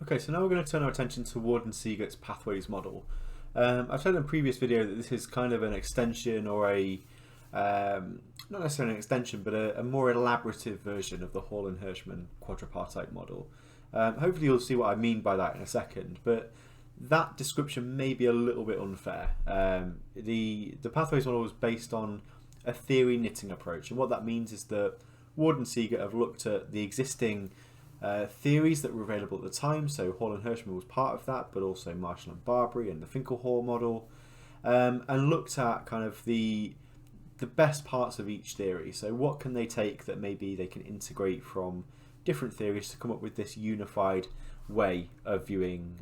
Okay, so now we're going to turn our attention to Ward and Siegert's pathways model. I've said in a previous video that this is kind of an extension or not necessarily an extension, but a more elaborative version of the Hall and Hirschmann quadripartite model. Hopefully you'll see what I mean by that in a second, but that description may be a little bit unfair. The pathways model was based on a theory knitting approach, and what that means is that Ward and Siegert have looked at the existing theories that were available at the time. So Hall and Hirschmann was part of that, but also Marshall and Barbary and the Finkel-Hall model, and looked at kind of the best parts of each theory. So what can they take that maybe they can integrate from different theories to come up with this unified way of viewing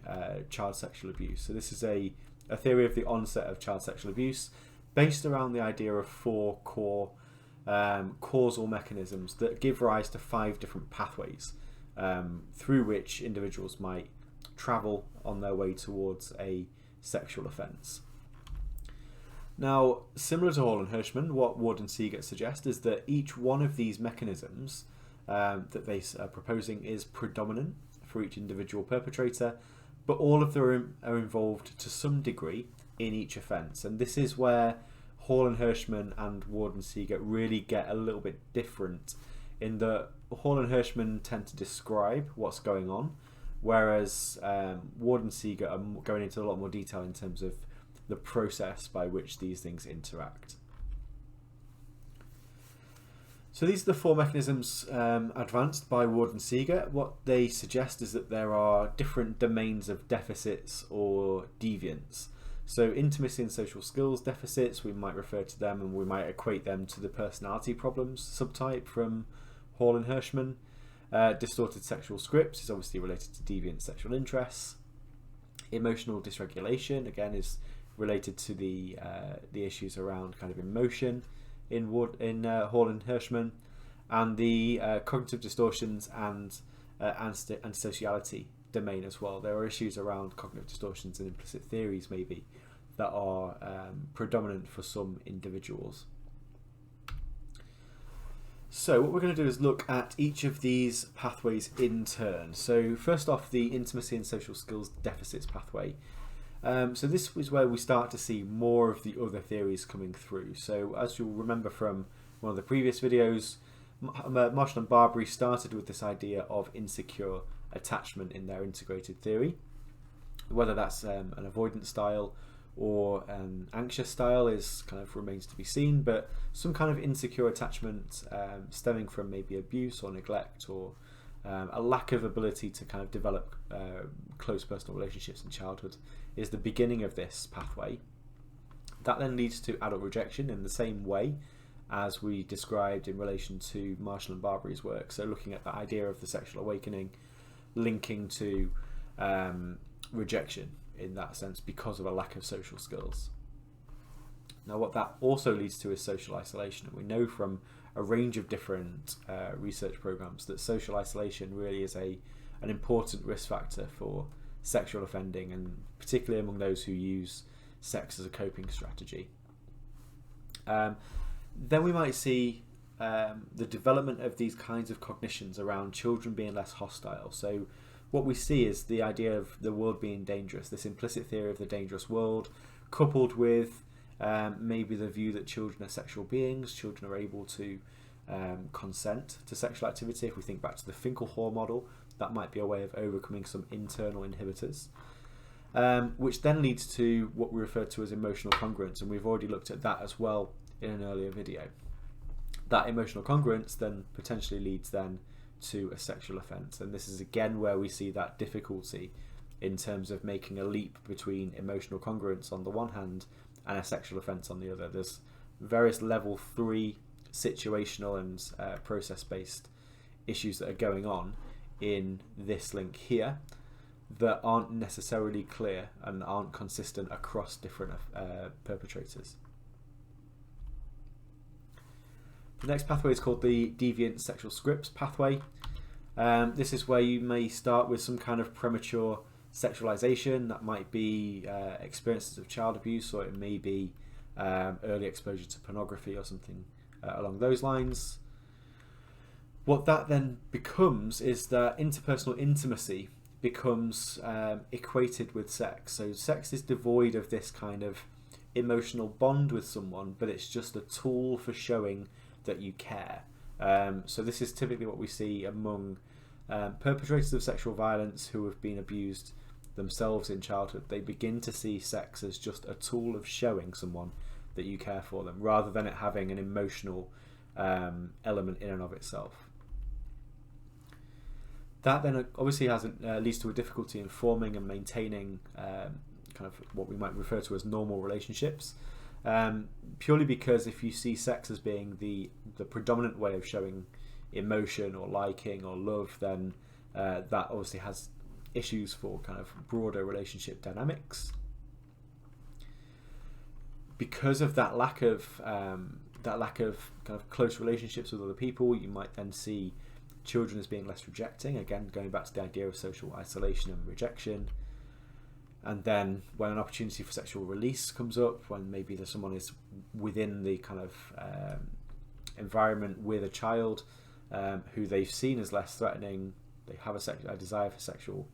child sexual abuse. So this is a theory of the onset of child sexual abuse based around the idea of four core causal mechanisms that give rise to 5 different pathways through which individuals might travel on their way towards a sexual offence. Now, similar to Hall and Hirschmann, what Ward and Siegert suggest is that each one of these mechanisms that they are proposing is predominant for each individual perpetrator, but all of them are involved to some degree in each offence. And this is where Hall and Hirschmann and Ward and Siegert really get a little bit different, in that Hall and Hirschmann tend to describe what's going on, whereas Ward and Siegert are going into a lot more detail in terms of the process by which these things interact. So these are the 4 mechanisms advanced by Ward and Siegert. What they suggest is that there are different domains of deficits or deviants. So intimacy and social skills deficits, we might refer to them and we might equate them to the personality problems subtype from Hall and Hirschmann. Distorted sexual scripts is obviously related to deviant sexual interests. Emotional dysregulation, again, is related to the issues around kind of emotion in Hall and Hirschmann, and the cognitive distortions and sociality domain as well. There are issues around cognitive distortions and implicit theories maybe that are predominant for some individuals. So what we're going to do is look at each of these pathways in turn. So first off, the intimacy and social skills deficits pathway. So this is where we start to see more of the other theories coming through. So as you'll remember from one of the previous videos, Marshall and Barbary started with this idea of insecure attachment in their integrated theory. Whether that's an avoidant style or an anxious style is kind of remains to be seen, but some kind of insecure attachment stemming from maybe abuse or neglect, or a lack of ability to kind of develop close personal relationships in childhood is the beginning of this pathway. That then leads to adult rejection in the same way as we described in relation to Marshall and Barbary's work. So looking at the idea of the sexual awakening linking to rejection in that sense because of a lack of social skills. Now what that also leads to is social isolation. And we know from a range of different research programs that social isolation really is an important risk factor for sexual offending, and particularly among those who use sex as a coping strategy. Then we might see the development of these kinds of cognitions around children being less hostile. So what we see is the idea of the world being dangerous, this implicit theory of the dangerous world, coupled with maybe the view that children are sexual beings, children are able to consent to sexual activity. If we think back to the Finkel-Hall model, that might be a way of overcoming some internal inhibitors, which then leads to what we refer to as emotional congruence, and we've already looked at that as well in an earlier video. That emotional congruence then potentially leads then to a sexual offence, and this is again where we see that difficulty in terms of making a leap between emotional congruence on the one hand and a sexual offence on the other. There's various level 3 situational and process-based issues that are going on in this link here that aren't necessarily clear and aren't consistent across different perpetrators. The next pathway is called the deviant sexual scripts pathway. This is where you may start with some kind of premature sexualization. That might be experiences of child abuse, or it may be early exposure to pornography or something along those lines. What that then becomes is that interpersonal intimacy becomes equated with sex. So sex is devoid of this kind of emotional bond with someone, but it's just a tool for showing that you care. So this is typically what we see among perpetrators of sexual violence who have been abused themselves in childhood. They begin to see sex as just a tool of showing someone that you care for them, rather than it having an emotional element in and of itself. That then obviously leads to a difficulty in forming and maintaining kind of what we might refer to as normal relationships, purely because if you see sex as being the predominant way of showing emotion or liking or love, then that obviously has issues for kind of broader relationship dynamics. Because of that lack of kind of close relationships with other people, you might then see children as being less rejecting, again going back to the idea of social isolation and rejection. And then when an opportunity for sexual release comes up, when maybe someone is within the kind of environment with a child who they've seen as less threatening, they have a desire for sexual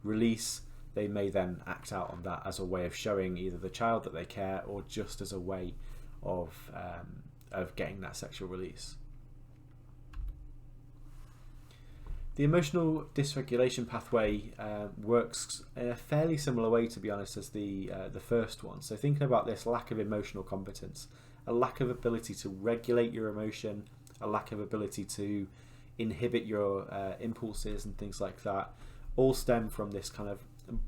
release, they may then act out on that as a way of showing either the child that they care, or just as a way of getting that sexual release. The emotional dysregulation pathway works in a fairly similar way, to be honest, as the first one. So thinking about this lack of emotional competence, a lack of ability to regulate your emotion, a lack of ability to inhibit your impulses and things like that, all stem from this kind of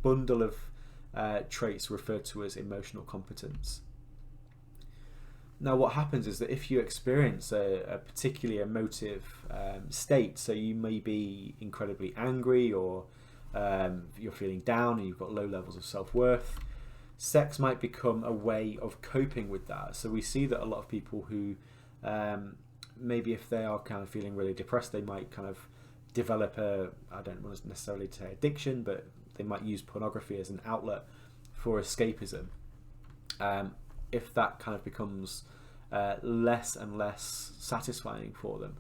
bundle of traits referred to as emotional competence. Now what happens is that if you experience a particularly emotive state, so you may be incredibly angry, or you're feeling down and you've got low levels of self-worth, sex might become a way of coping with that. So we see that a lot of people who maybe if they are kind of feeling really depressed, they might kind of develop I don't want to necessarily say addiction, but they might use pornography as an outlet for escapism. If that kind of becomes less and less satisfying for them,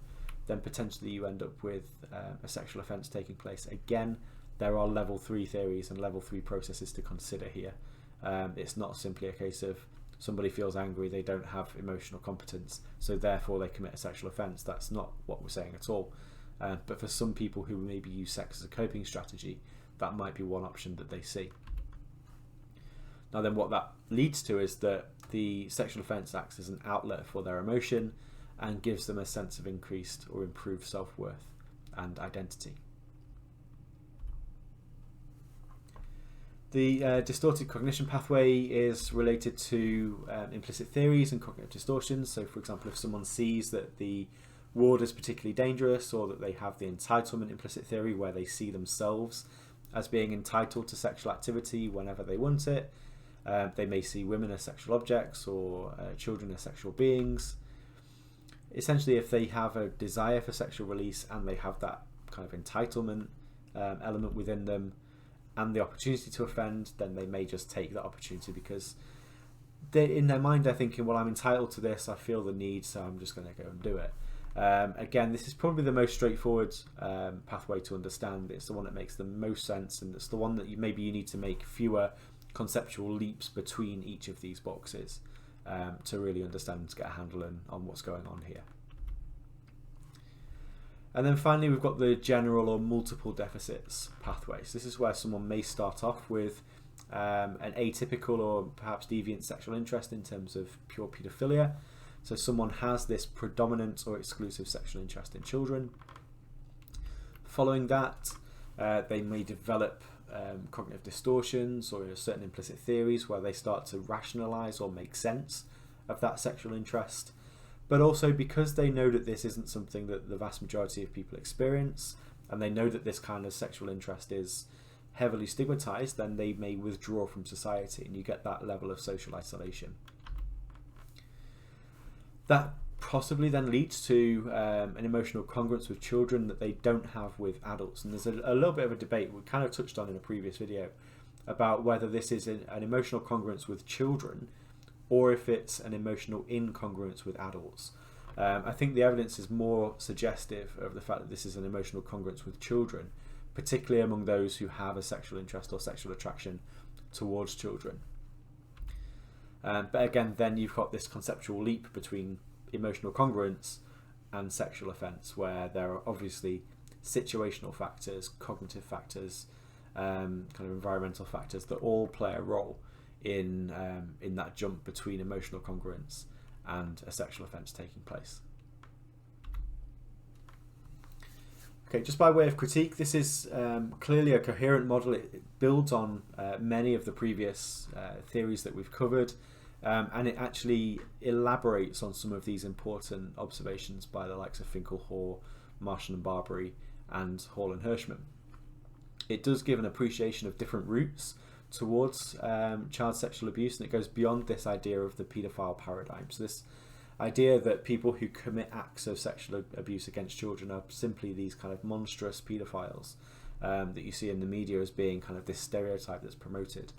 then potentially you end up with a sexual offence taking place. Again, there are level 3 theories and level 3 processes to consider here. It's not simply a case of somebody feels angry, they don't have emotional competence, so therefore they commit a sexual offence. That's not what we're saying at all. But for some people who maybe use sex as a coping strategy, that might be one option that they see. Now then, what that leads to is that the sexual offence acts as an outlet for their emotion and gives them a sense of increased or improved self-worth and identity. The distorted cognition pathway is related to implicit theories and cognitive distortions. So for example, if someone sees that the ward is particularly dangerous, or that they have the entitlement implicit theory where they see themselves as being entitled to sexual activity whenever they want it, they may see women as sexual objects, or children as sexual beings. Essentially, if they have a desire for sexual release and they have that kind of entitlement element within them and the opportunity to offend, then they may just take that opportunity because in their mind they're thinking, well, I'm entitled to this, I feel the need, so I'm just going to go and do it. Again, this is probably the most straightforward pathway to understand. It's the one that makes the most sense, and it's the one that maybe you need to make fewer conceptual leaps between each of these boxes to really understand and to get a handle on what's going on here. And then finally, we've got the general or multiple deficits pathway. So this is where someone may start off with an atypical or perhaps deviant sexual interest in terms of pure paedophilia. So someone has this predominant or exclusive sexual interest in children. Following that, they may develop cognitive distortions or certain implicit theories where they start to rationalize or make sense of that sexual interest. But also, because they know that this isn't something that the vast majority of people experience, and they know that this kind of sexual interest is heavily stigmatized, then they may withdraw from society, and you get that level of social isolation. That possibly then leads to an emotional congruence with children that they don't have with adults. And there's a little bit of a debate we kind of touched on in a previous video about whether this is an emotional congruence with children or if it's an emotional incongruence with adults. I think the evidence is more suggestive of the fact that this is an emotional congruence with children, particularly among those who have a sexual interest or sexual attraction towards children. But again, then you've got this conceptual leap between emotional congruence and sexual offence, where there are obviously situational factors, cognitive factors, kind of environmental factors that all play a role in that jump between emotional congruence and a sexual offence taking place. Okay, just by way of critique, this is clearly a coherent model. It builds on many of the previous theories that we've covered, and it actually elaborates on some of these important observations by the likes of Finkelhor, Marshall and Barbary, and Hall and Hirschmann. It does give an appreciation of different routes towards child sexual abuse, and it goes beyond this idea of the paedophile paradigm. So this idea that people who commit acts of sexual abuse against children are simply these kind of monstrous paedophiles that you see in the media as being kind of this stereotype that's promoted.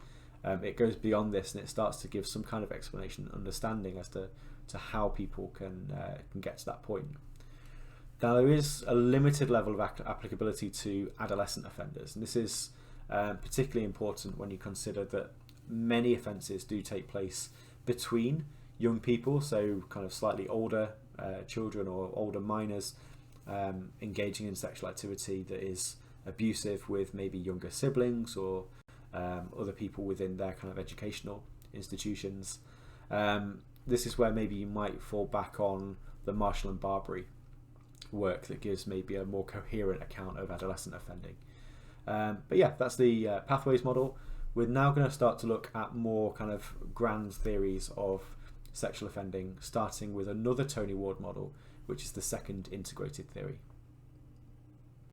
It goes beyond this, and it starts to give some kind of explanation and understanding as to how people can get to that point. Now, there is a limited level of applicability to adolescent offenders, and this is particularly important when you consider that many offences do take place between young people, so kind of slightly older children or older minors engaging in sexual activity that is abusive with maybe younger siblings or other people within their kind of educational institutions. This is where maybe you might fall back on the Marshall and Barbary work that gives maybe a more coherent account of adolescent offending. But yeah, that's the pathways model. We're now going to start to look at more kind of grand theories of sexual offending, starting with another Tony Ward model, which is the second integrated theory.